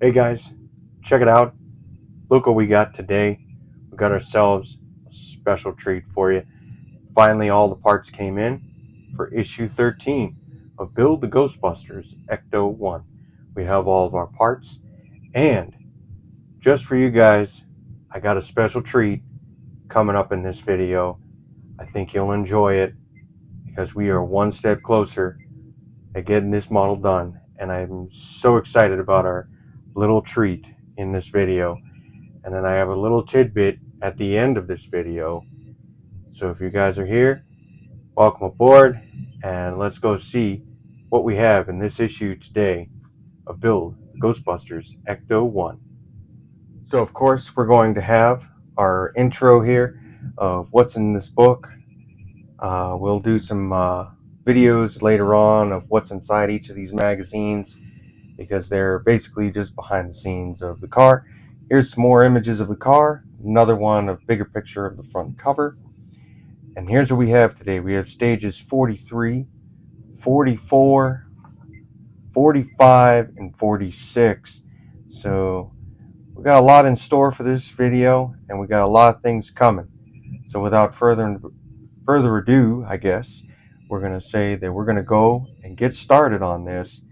Hey guys, check it out. Look what we got today. We got ourselves a special treat for you. Finally, all the parts came in for issue 13 of Build the Ghostbusters Ecto-1. We have all of our parts, and just for you guys, I got a special treat coming up in this video. I think you'll enjoy it because we are one step closer at getting this model done, and I'm so excited about our little treat in this video. And then I have a little tidbit at the end of this video. So if you guys are here, welcome aboard, and let's go see what we have in this issue today of Build Ghostbusters Ecto-1. So of course we're going to have our intro here of what's in this book. We'll do some videos later on of what's inside each of these magazines, because they're basically just behind the scenes of the car. Here's some more images of the car, another one, a bigger picture of the front cover. And here's what we have today. We have stages 43, 44, 45, and 46. So we got a lot in store for this video, and we got a lot of things coming. So without further ado, I guess, we're going to say that we're going to go and get started on this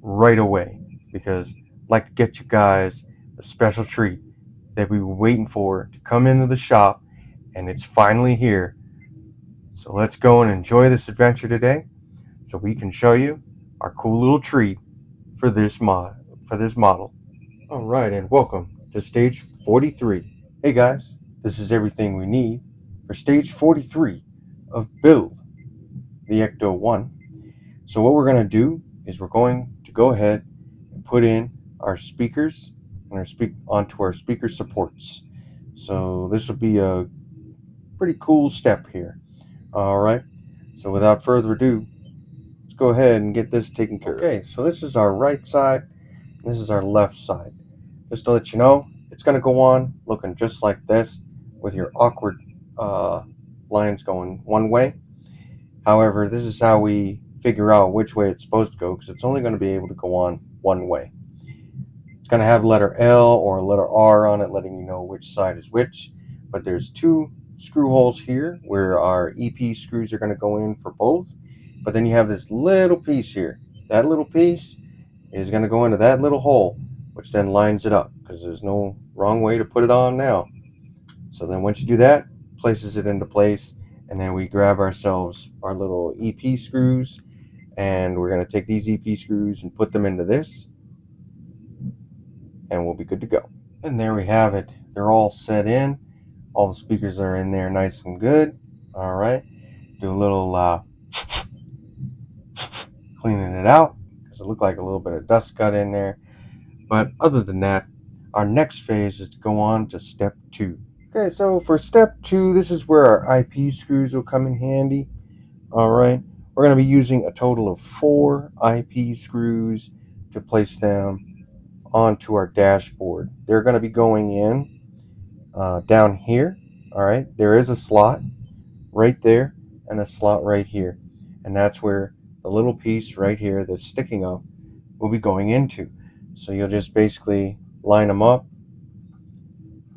right away, because I'd like to get you guys a special treat that we were waiting for to come into the shop, and it's finally here. So let's go and enjoy this adventure today, so we can show you our cool little treat for this model. All right, and welcome to stage 43. Hey guys, this is everything we need for stage 43 of Build the Ecto-1. So what we're going to do is we're going to go ahead and put in our speakers and onto our speaker supports. So this will be a pretty cool step here. All right, so without further ado, let's go ahead and get this taken care of. Okay, so this is our right side, this is our left side. Just to let you know, it's going to go on looking just like this, with your awkward lines going one way. However, this is how we figure out which way it's supposed to go, because it's only going to be able to go on one way. It's going to have letter L or letter R on it, letting you know which side is which. But there's two screw holes here where our EP screws are going to go in for both. But then you have this little piece here. That little piece is going to go into that little hole, which then lines it up, because there's no wrong way to put it on now. So then once you do that, places it into place, and then we grab ourselves our little EP screws, and we're going to take these EP screws and put them into this, and we'll be good to go. And there we have it. They're all set in. All the speakers are in there nice and good. All right. Do a little cleaning it out, because it looked like a little bit of dust got in there. But other than that, our next phase is to go on to step 2. Okay, so for step 2, this is where our IP screws will come in handy. All right. We're going to be using a total of 4 IP screws to place them onto our dashboard. They're going to be going in down here. All right, there is a slot right there and a slot right here, and that's where the little piece right here that's sticking up will be going into. So you'll just basically line them up,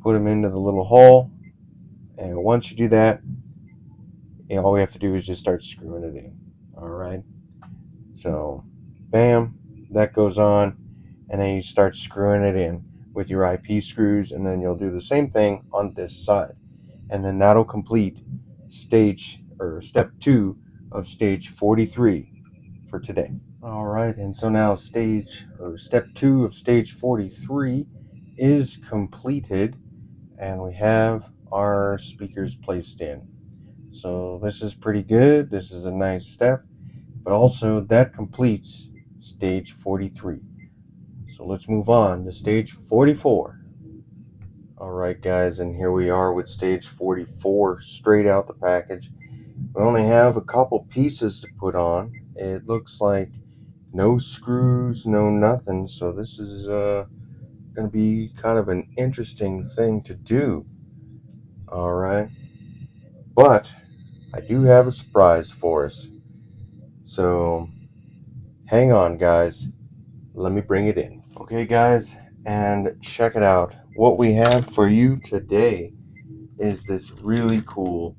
put them into the little hole, and once you do that, all we have to do is just start screwing it in. All right, so bam, that goes on, and then you start screwing it in with your IP screws, and then you'll do the same thing on this side, and then that'll complete step 2 of stage 43 for today. All right, and so now step 2 of stage 43 is completed, and we have our speakers placed in. So this is pretty good. This is a nice step, but also that completes stage 43. So let's move on to stage 44. All right, guys, and here we are with stage 44 straight out the package. We only have a couple pieces to put on. It looks like no screws, no nothing. So this is going to be kind of an interesting thing to do. All right. But I do have a surprise for us. So hang on, guys. Let me bring it in. Okay, guys, and check it out. What we have for you today is this really cool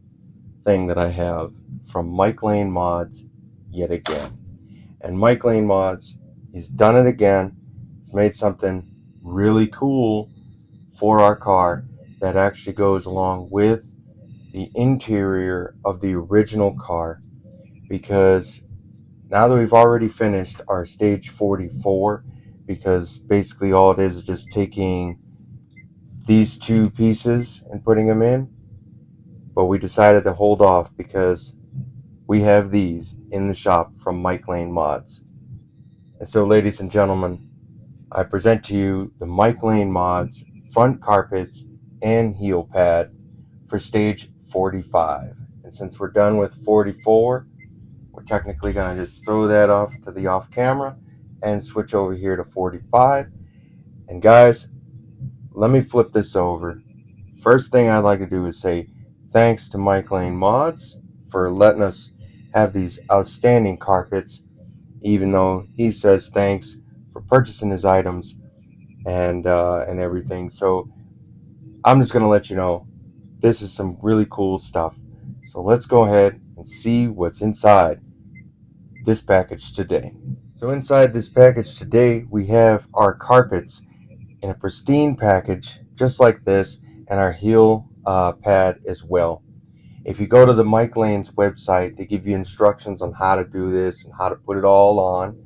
thing that I have from Mike Lane Mods yet again. And Mike Lane Mods, he's done it again. He's made something really cool for our car that actually goes along with the interior of the original car, because now that we've already finished our stage 44, because basically all it is just taking these two pieces and putting them in, but we decided to hold off because we have these in the shop from Mike Lane Mods. And so, ladies and gentlemen, I present to you the Mike Lane Mods front carpets and heel pad for stage 45. And since we're done with 44, we're technically going to just throw that off to the off camera and switch over here to 45. And guys, let me flip this over. First thing I'd like to do is say thanks to Mike Lane Mods for letting us have these outstanding carpets, even though he says thanks for purchasing his items and everything. So I'm just going to let you know this is some really cool stuff. So let's go ahead and see what's inside this package today. So inside this package today, we have our carpets in a pristine package, just like this, and our heel pad as well. If you go to the Mike Lane's website, they give you instructions on how to do this and how to put it all on.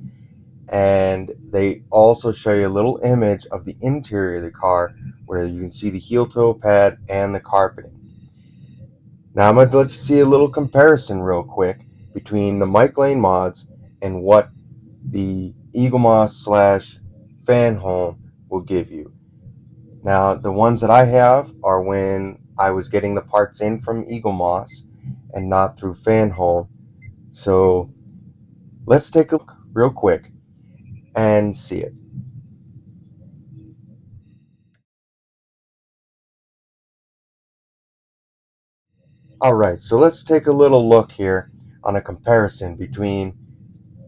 And they also show you a little image of the interior of the car where you can see the heel toe pad and the carpeting. Now I'm going to let you see a little comparison real quick between the Mike Lane Mods and what the eaglemoss / fanhome will give you. Now the ones that I have are when I was getting the parts in from eaglemoss and not through fanhome. So let's take a look real quick and see it. Alright, so let's take a little look here on a comparison between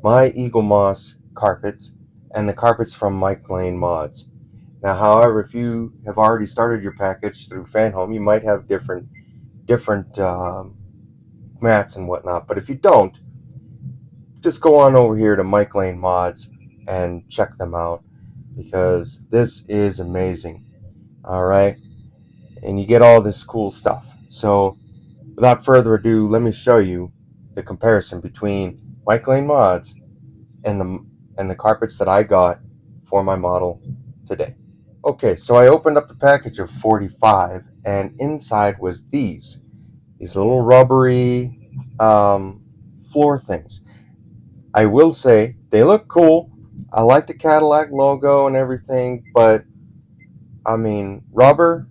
my eaglemoss carpets and the carpets from Mike Lane Mods. Now, however, if you have already started your package through fanhome, you might have different mats and whatnot. But if you don't, just go on over here to Mike Lane Mods and check them out, because this is amazing. All right, and you get all this cool stuff. So without further ado, let me show you the comparison between Mike Lane Mods and the carpets that I got for my model today. Okay, so I opened up the package of 45, and inside was these little rubbery floor things. I will say they look cool. I like the Cadillac logo and everything, but I mean, rubber,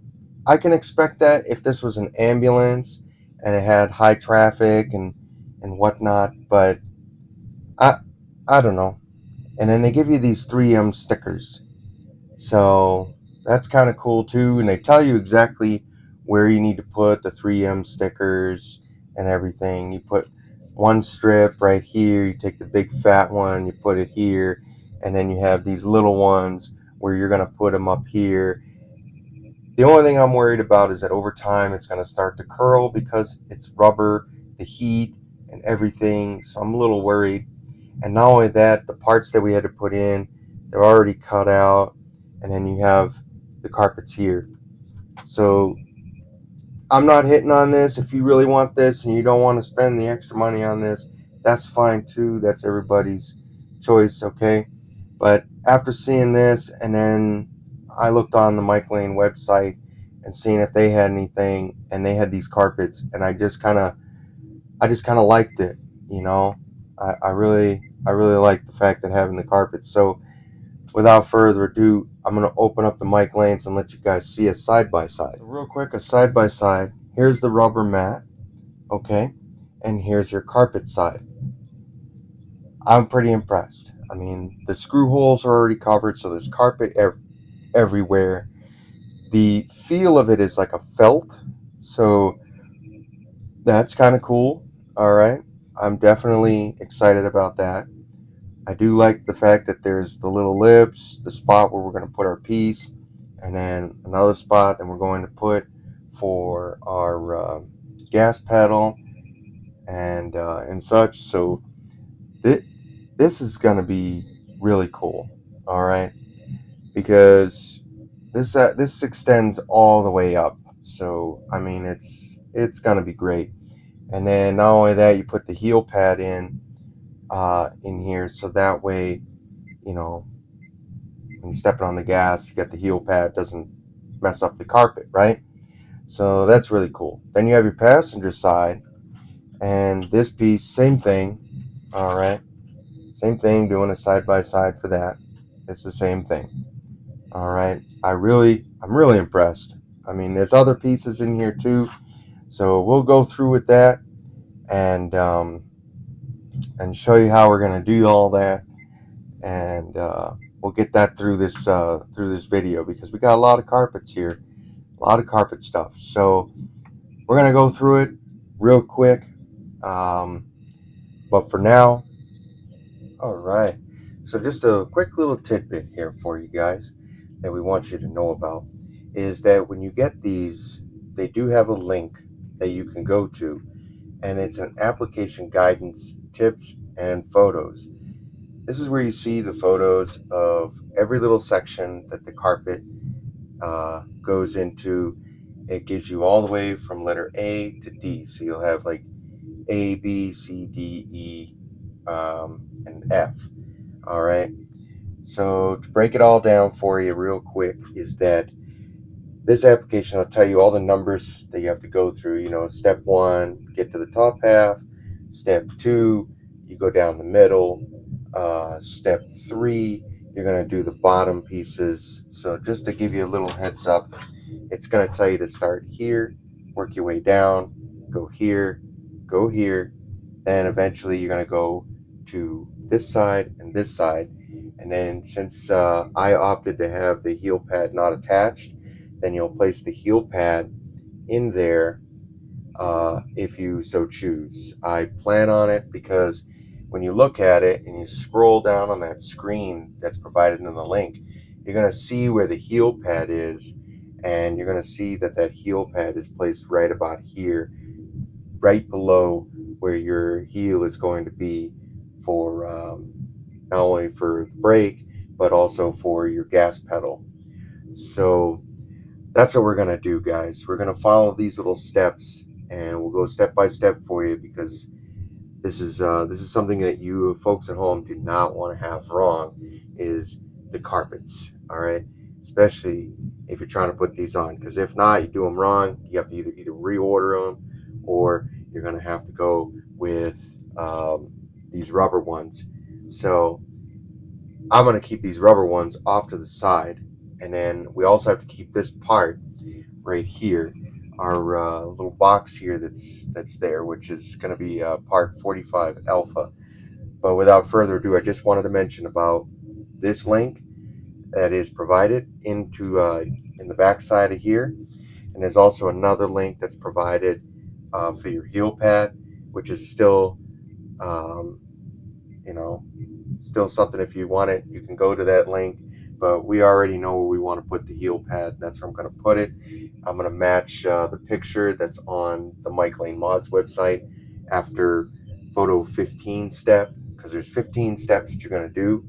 I can expect that if this was an ambulance and it had high traffic and whatnot, but I I don't know. And then they give you these 3M stickers. So that's kind of cool too. And they tell you exactly where you need to put the 3M stickers and everything. You put one strip right here, you take the big fat one, you put it here, and then you have these little ones where you're going to put them up here. The only thing I'm worried about is that over time it's going to start to curl because it's rubber, the heat, and everything. So I'm a little worried. And not only that, the parts that we had to put in, they're already cut out. And then you have the carpets here. So I'm not hitting on this. If you really want this and you don't want to spend the extra money on this, that's fine too. That's everybody's choice, okay? But after seeing this, and then I looked on the Mike Lane website and seeing if they had anything, and they had these carpets, and I just kind of liked it, you know. I really like the fact that having the carpets. So without further ado, I'm going to open up the Mike Lanes and let you guys see a side-by-side. Real quick, a side-by-side. Here's the rubber mat, okay? And here's your carpet side. I'm pretty impressed. I mean, the screw holes are already covered, so there's carpet everywhere. The feel of it is like a felt, so that's kind of cool. All right. I'm definitely excited about that. I do like the fact that there's the little lips, the spot where we're going to put our piece, and then another spot that we're going to put for our gas pedal and such. So this is going to be really cool. All right, because this extends all the way up. So I mean, it's going to be great. And then not only that, you put the heel pad in here, so that way, you know, when you step it on the gas, you get the heel pad, doesn't mess up the carpet, right? So that's really cool. Then you have your passenger side, and this piece, same thing. All right, same thing, doing a side by side for that. It's the same thing. All right, I'm really impressed. I mean, there's other pieces in here too, so we'll go through with that and show you how we're gonna do all that, and we'll get that through this video because we got a lot of carpets here, a lot of carpet stuff. So we're gonna go through it real quick, but for now, all right. So just a quick little tidbit here for you guys that we want you to know about is that when you get these, they do have a link that you can go to, and it's an application guidance, tips, and photos. This is where you see the photos of every little section that the carpet goes into. It gives you all the way from letter A to D. So you'll have like A, B, C, D, E, and F. All right. So to break it all down for you real quick is that this application will tell you all the numbers that you have to go through. You know, step 1, get to the top half. Step 2, you go down the middle. Step 3, you're going to do the bottom pieces. So just to give you a little heads up, it's going to tell you to start here, work your way down, go here, then eventually you're going to go to this side and this side. And then since I opted to have the heel pad not attached, then you'll place the heel pad in there if you so choose. I plan on it because when you look at it and you scroll down on that screen that's provided in the link, you're going to see where the heel pad is, and you're going to see that that heel pad is placed right about here, right below where your heel is going to be for not only for the brake but also for your gas pedal. So that's what we're going to do, guys. We're going to follow these little steps, and we'll go step by step for you because this is something that you folks at home do not want to have wrong, is the carpets. All right, especially if you're trying to put these on, because if not, you do them wrong, you have to either reorder them, or you're going to have to go with these rubber ones. So I'm going to keep these rubber ones off to the side, and then we also have to keep this part right here, our little box here that's there, which is going to be part 45 alpha. But without further ado, I just wanted to mention about this link that is provided into in the back side of here, and there's also another link that's provided for your heel pad, which is still you know, still something. If you want it, you can go to that link, but we already know where we want to put the heel pad. That's where I'm going to put it. I'm going to match the picture that's on the Mike Lane Mods website after photo 15 step, because there's 15 steps that you're going to do.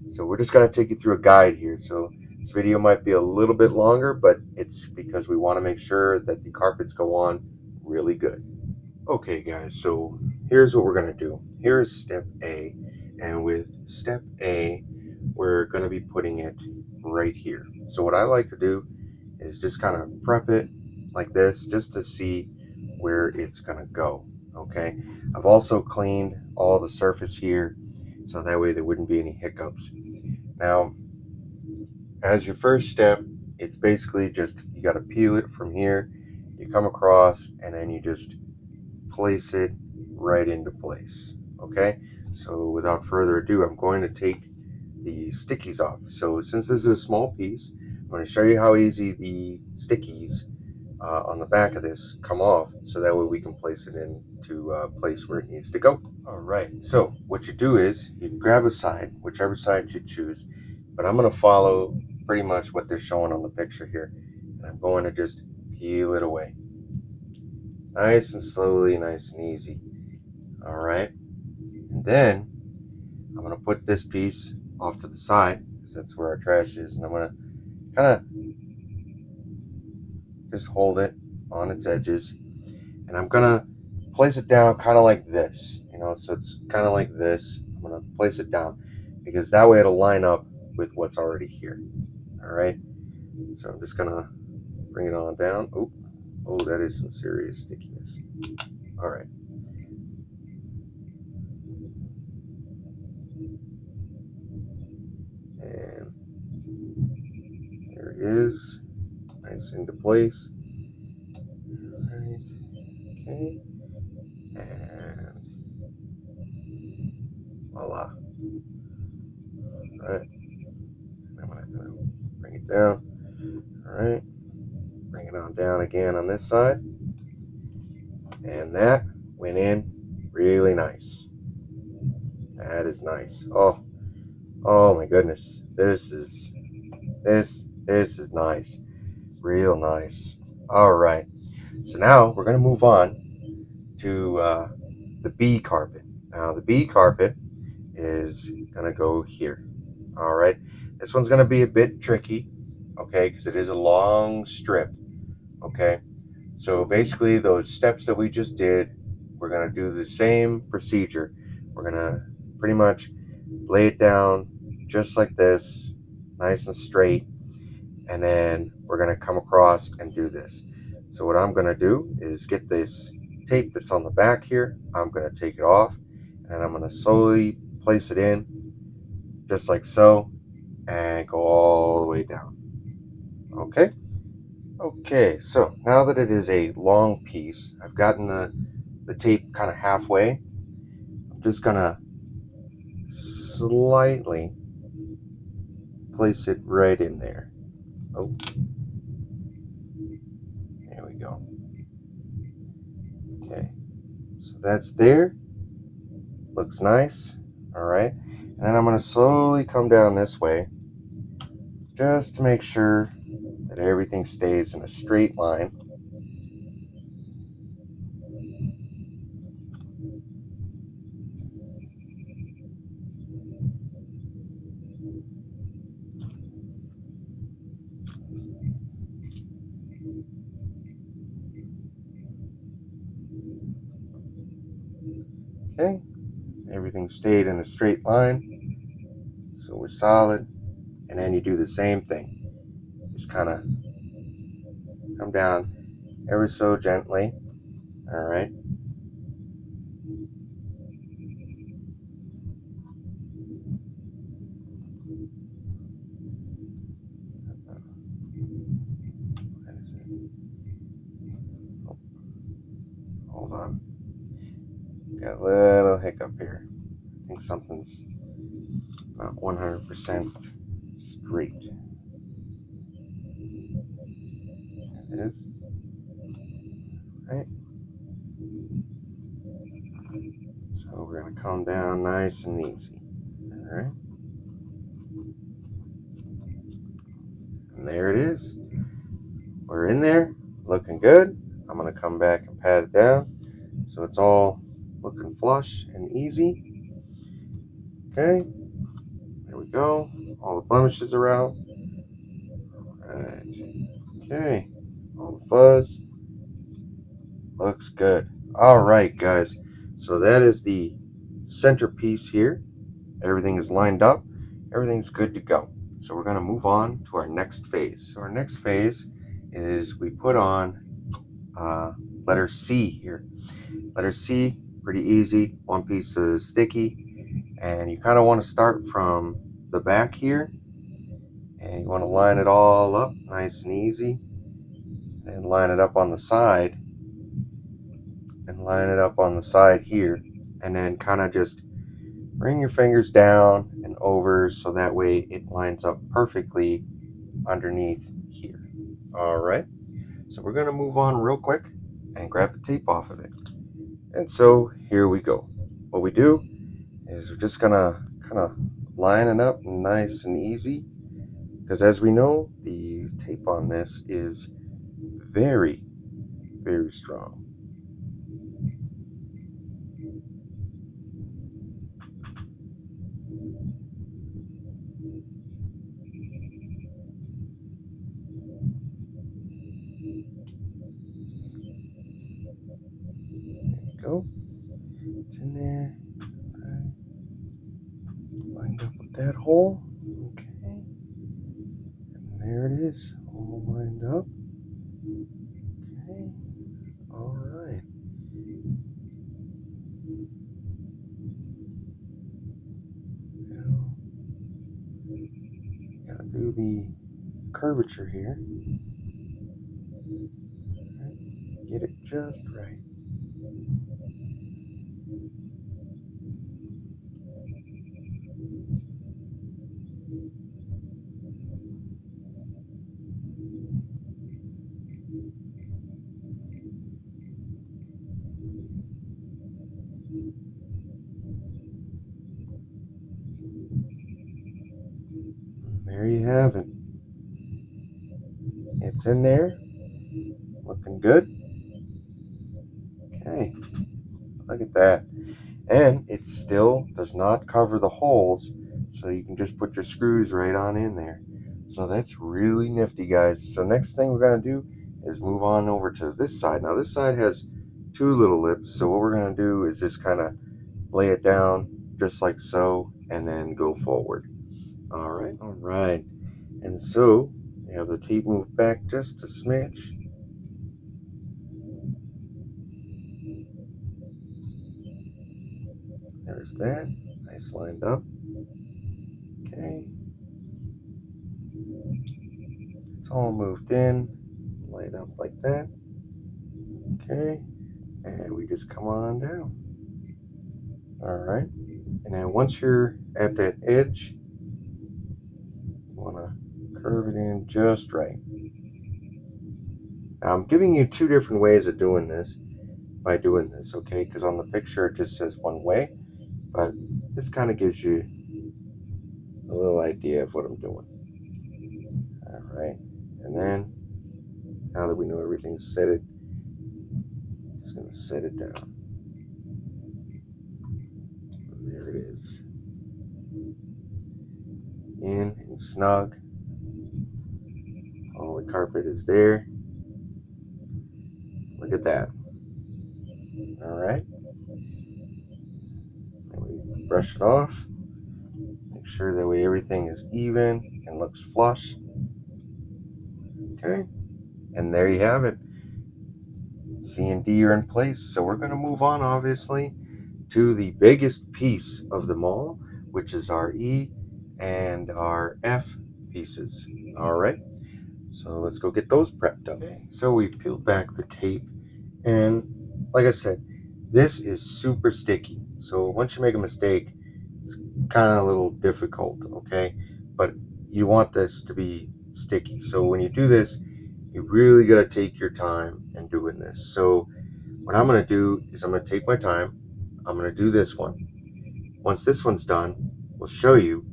So we're just going to take you through a guide here. So this video might be a little bit longer, but it's because we want to make sure that the carpets go on really good. Okay, guys, so here's what we're going to do. Here's step A, and with step A, we're going to be putting it right here. So what I like to do is just kind of prep it like this just to see where it's going to go, okay? I've also cleaned all the surface here so that way there wouldn't be any hiccups. Now, as your first step, it's basically just, you got to peel it from here, you come across, and then you just place it right into place. Okay, so without further ado, I'm going to take the stickies off. So since this is a small piece, I'm going to show you how easy the stickies on the back of this come off, so that way we can place it into place where it needs to go. All right, so what you do is you grab a side, whichever side you choose, but I'm going to follow pretty much what they're showing on the picture here, and I'm going to just peel it away nice and slowly, nice and easy. All right, and then I'm going to put this piece off to the side because that's where our trash is, and I'm going to kind of just hold it on its edges, and I'm gonna place it down kind of like this, so it's kind of like this. I'm gonna place it down because that way it'll line up with what's already here. All right, so I'm just gonna bring it on down. Oh, that is some serious stickiness. All right, and there it is, nice into place. All right, okay, and voila. All right, I'm gonna bring it down. All right, bring it on down again on this side, and that went in really nice. That is nice. Oh my goodness, this is nice, real nice. All right, so now we're gonna move on to the bee carpet. Now the bee carpet is gonna go here. All right, this one's gonna be a bit tricky, okay, because it is a long strip. Okay, so basically those steps that we just did, we're gonna do the same procedure. We're gonna pretty much lay it down just like this, nice and straight, and then we're gonna come across and do this. So what I'm gonna do is get this tape that's on the back here, I'm gonna take it off, and I'm gonna slowly place it in just like so, and go all the way down. Okay, so now that it is a long piece, I've gotten the tape kind of halfway. I'm just gonna slightly place it right in there. Oh, there we go. Okay, so that's there. Looks nice. All right, and then I'm going to slowly come down this way just to make sure that everything stays in a straight line. Okay, everything stayed in a straight line, so we're solid. And then you do the same thing. Just kind of come down ever so gently. All right. Oh, hold on. Got a little hiccup here. I think something's not 100% straight. It is. Right. So we're going to come down nice and easy. All right. And there it is. We're in there, looking good. I'm going to come back and pat it down so it's all looking flush and easy. Okay. There we go. All the blemishes are out. All right. Okay. All the fuzz. Looks good. All right, guys. So that is the centerpiece here. Everything is lined up. Everything's good to go. So we're going to move on to our next phase. So our next phase is we put on letter C here. Letter C, pretty easy. One piece is sticky. And you kind of want to start from the back here. And you want to line it all up nice and easy. And line it up on the side. And line it up on the side here. And then kind of just bring your fingers down and over so that way it lines up perfectly underneath here. All right. So we're going to move on real quick and grab the tape off of it. And so here we go. What we do is we're just going to kind of line it up nice and easy, because as we know, the tape on this is very, very strong. There we go. It's in there. Right. Lined up with that hole. Okay. And there it is, all lined up. Okay. All right. Now, gotta do the curvature here. Right. Get it just right. And there you have it. It's in there, looking good. Okay, look at that. And it still does not cover the holes, so you can just put your screws right on in there. So that's really nifty, guys. So next thing we're going to do is move on over to this side. Now this side has two little lips, so what we're going to do is just kind of lay it down just like so, and then go forward. All right. And so we have the tape moved back just a smidge. There's that, nice lined up. Okay, it's all moved in, laid up like that. Okay, and we just come on down. All right, and then once you're at that edge, you want to curve it in just right. Now I'm giving you two different ways of doing this by doing this, okay? Because on the picture it just says one way, but this kind of gives you a little idea of what I'm doing. All right, and then now that we know everything's set, just going to set it down. And there it is. In and snug. All the carpet is there. Look at that. All right. And we brush it off. Make sure that way everything is even and looks flush. Okay. And there you have it. C and D are in place. So we're going to move on, obviously, to the biggest piece of them all, which is our E and our F pieces. All right. So let's go get those prepped up. Okay. So we peeled back the tape, and like I said, this is super sticky. So once you make a mistake, it's kind of a little difficult, okay? But you want this to be sticky. So when you do this, you really got to take your time in doing this. So what I'm going to do is I'm going to take my time. I'm going to do this one. Once this one's done, we'll show you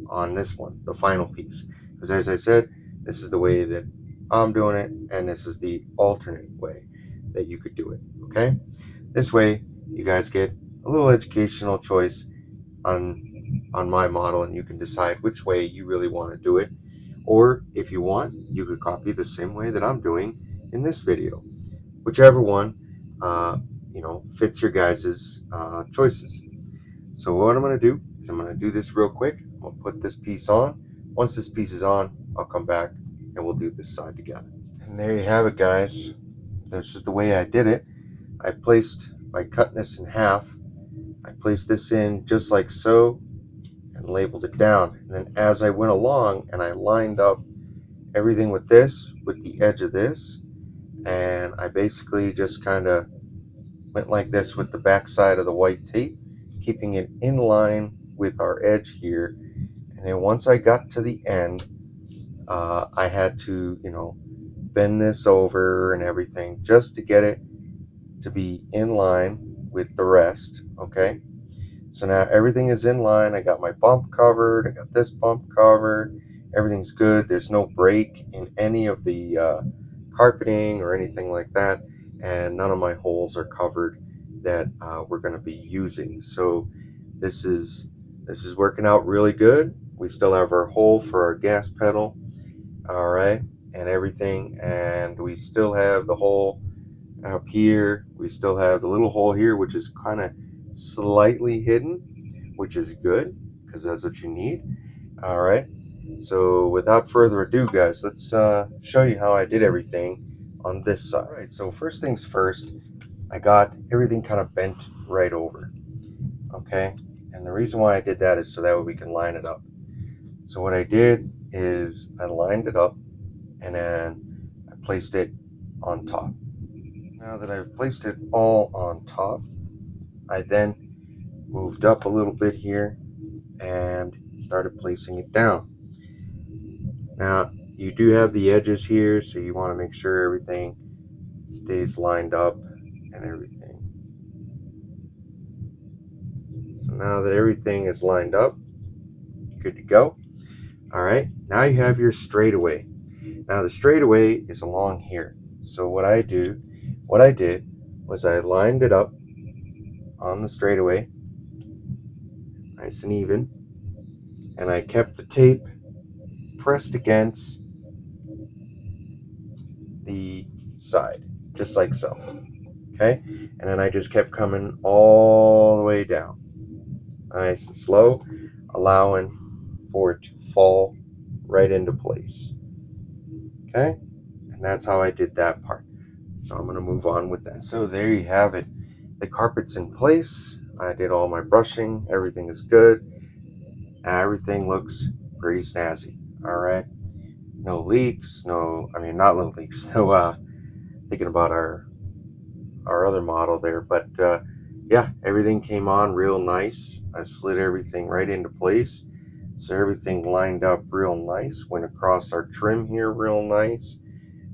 on this one, the final piece. Because as I said, this is the way that I'm doing it, and this is the alternate way that you could do it, okay? This way, you guys get a little educational choice on my model, and you can decide which way you really want to do it. Or if you want, you could copy the same way that I'm doing in this video. Whichever one, fits your guys' choices. So what I'm going to do is I'm going to do this real quick. I'm going to put this piece on. Once this piece is on, I'll come back and we'll do this side together. And there you have it, guys. This is the way I did it. By cutting this in half, I placed this in just like so and labeled it down. And then as I went along and I lined up everything with the edge of this, and I basically just kind of went like this with the back side of the white tape, keeping it in line with our edge here. And then once I got to the end, I had to, bend this over and everything just to get it to be in line with the rest. Okay, so now everything is in line. I got my bump covered, I got this bump covered, everything's good. There's no break in any of the carpeting or anything like that, and none of my holes are covered that we're going to be using. So this is working out really good. We still have our hole for our gas pedal, all right, and everything, and we still have the hole up here. We still have the little hole here, which is kind of slightly hidden, which is good because that's what you need. All right, so without further ado, guys, let's show you how I did everything on this side. All right, so first things first, I got everything kind of bent right over. Okay, and the reason why I did that is so that way we can line it up. So what I did is I lined it up and then I placed it on top. Now that I've placed it all on top, I then moved up a little bit here and started placing it down. Now you do have the edges here, so you want to make sure everything stays lined up and everything. So now that everything is lined up, good to go. All right, now you have your straightaway. Now the straightaway is along here. So what I did was I lined it up on the straightaway, nice and even, and I kept the tape pressed against the side, just like so. Okay, and then I just kept coming all the way down, nice and slow, allowing for it to fall right into place. Okay, and that's how I did that part. So I'm going to move on with that. So there you have it. The carpet's in place. I did all my brushing. Everything is good. Everything looks pretty snazzy. All right. No leaks. No, I mean, not little leaks. No, thinking about our other model there. But yeah, everything came on real nice. I slid everything right into place. So everything lined up real nice. Went across our trim here real nice.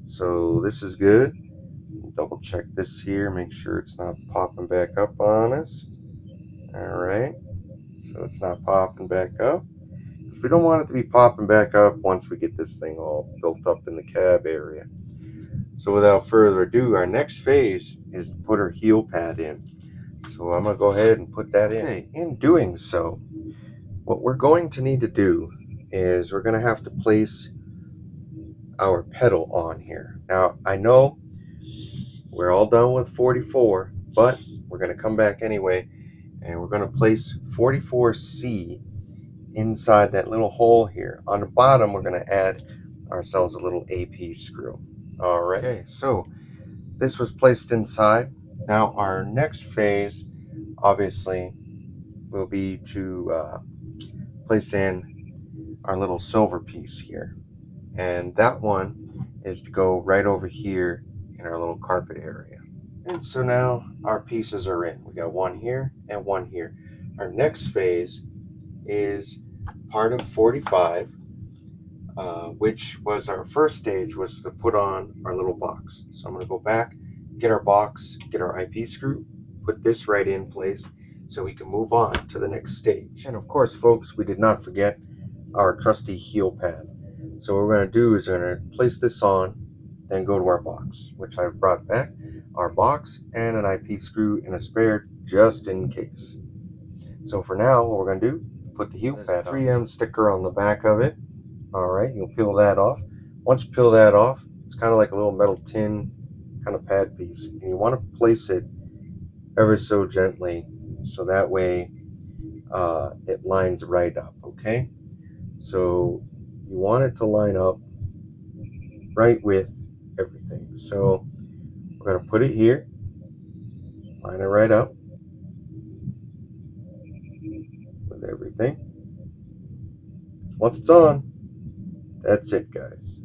So this is good. Double check this here, make sure it's not popping back up on us. All right, so it's not popping back up because we don't want it to be popping back up once we get this thing all built up in the cab area. So without further ado, our next phase is to put our heel pad in. So I'm gonna go ahead and put that in. Okay, in doing so, what we're going to need to do is we're gonna have to place our pedal on here. Now I know we're all done with 44, but we're going to come back anyway, and we're going to place 44C inside that little hole here. On the bottom, we're going to add ourselves a little AP screw. All right, okay, so this was placed inside. Now our next phase, obviously, will be to place in our little silver piece here. And that one is to go right over here in our little carpet area. And so now our pieces are in. We got one here and one here. Our next phase is part of 45, which was our first stage, was to put on our little box. So I'm going to go back, get our box, get our IP screw, put this right in place so we can move on to the next stage. And of course, folks, we did not forget our trusty heel pad. So what we're going to do is we're going to place this on, then go to our box, which I've brought back our box and an IP screw and a spare just in case. So for now, what we're going to do, put the heel pad on. 3M sticker on the back of it. All right, you'll peel that off. Once you peel that off, it's kind of like a little metal tin kind of pad piece, and you want to place it ever so gently so that way it lines right up. Okay, so you want it to line up right with everything. So we're going to put it here, line it right up with everything. So once it's on, that's it, guys.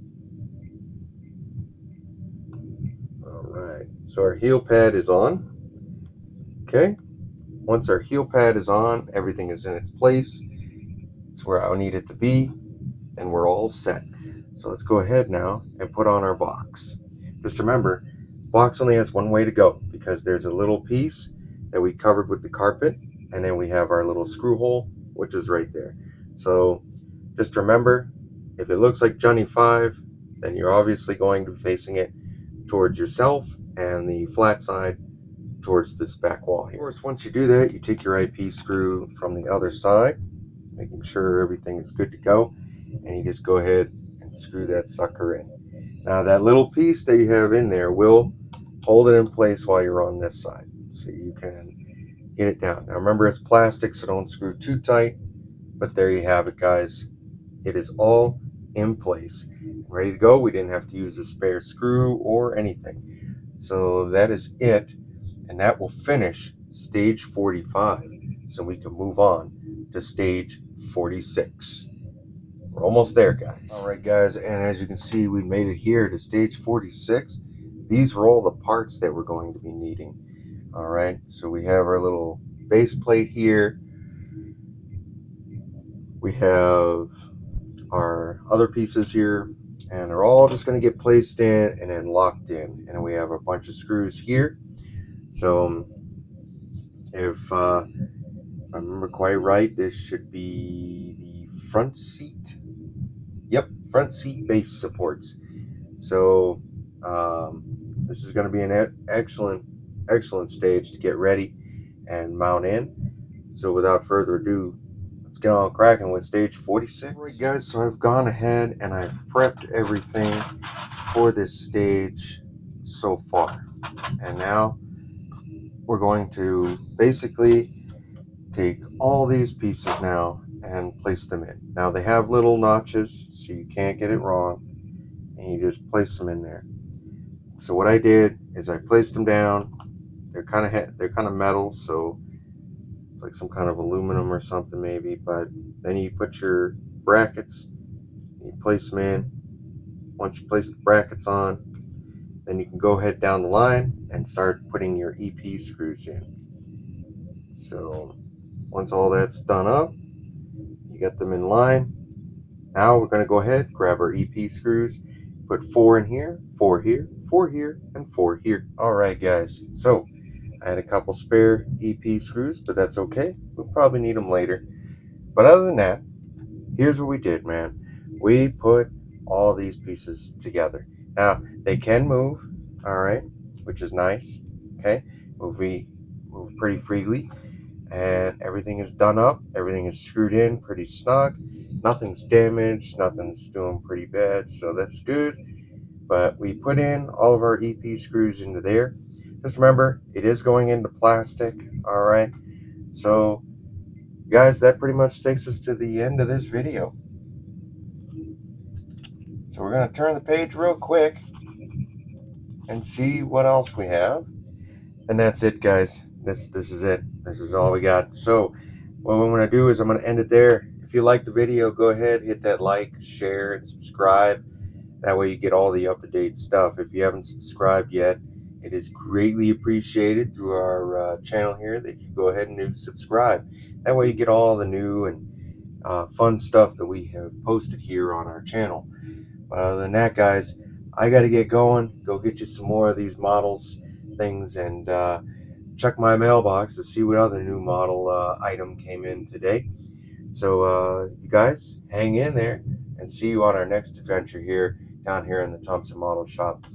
All right, so our heel pad is on. Okay, once our heel pad is on, everything is in its place. It's where I need it to be, and we're all set. So let's go ahead now and put on our box. Just remember, box only has one way to go because there's a little piece that we covered with the carpet, and then we have our little screw hole, which is right there. So just remember, if it looks like Johnny 5, then you're obviously going to be facing it towards yourself and the flat side towards this back wall here. Of course, once you do that, you take your IP screw from the other side, making sure everything is good to go, and you just go ahead and screw that sucker in. Now that little piece that you have in there will hold it in place while you're on this side, so you can get it down. Now remember, it's plastic, so don't screw too tight, but there you have it, guys. It is all in place, ready to go. We didn't have to use a spare screw or anything. So that is it, and that will finish stage 45, so we can move on to stage 46. We're almost there, guys. All right, guys, and as you can see, we made it here to stage 46. These were all the parts that we're going to be needing. All right, so we have our little base plate here. We have our other pieces here, and they're all just going to get placed in and then locked in. And we have a bunch of screws here. So if I remember quite right, this should be the front seat. Yep, front seat base supports. So this is going to be an excellent stage to get ready and mount in. So without further ado, let's get on cracking with stage 46. All right, guys, so I've gone ahead and I've prepped everything for this stage so far. And now we're going to basically take all these pieces now and place them in. Now they have little notches, so you can't get it wrong, and you just place them in there. So what I did is I placed them down. They're kind of metal, so it's like some kind of aluminum or something maybe. But then you put your brackets, you place them in. Once you place the brackets on, then you can go ahead down the line and start putting your EP screws in. So once all that's done up, you get them in line. Now we're going to go ahead, grab our EP screws, put 4 in here, 4 here, 4 here, and 4 here. All right, guys, so I had a couple spare EP screws, but that's okay. We'll probably need them later. But other than that, here's what we did, man. We put all these pieces together. Now, they can move, all right, which is nice, okay? Move pretty freely, and everything is done up. Everything is screwed in pretty snug. Nothing's damaged. Nothing's doing pretty bad, so that's good. But we put in all of our EP screws into there. Just remember, it is going into plastic, all right? So, guys, that pretty much takes us to the end of this video. So we're going to turn the page real quick and see what else we have. And that's it, guys. This is it. This is all we got. So what I'm going to do is I'm going to end it there. If you like the video, go ahead, hit that like, share, and subscribe. That way you get all the up-to-date stuff. If you haven't subscribed yet, it is greatly appreciated through our channel here that you go ahead and subscribe. That way you get all the new and fun stuff that we have posted here on our channel. But other than that, guys, I got to get going. Go get you some more of these models, things, and check my mailbox to see what other new model item came in today. So you guys, hang in there and see you on our next adventure here down here in the Thompson Model Shop.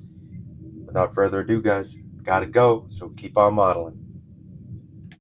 Without further ado, guys, gotta go, so keep on modeling.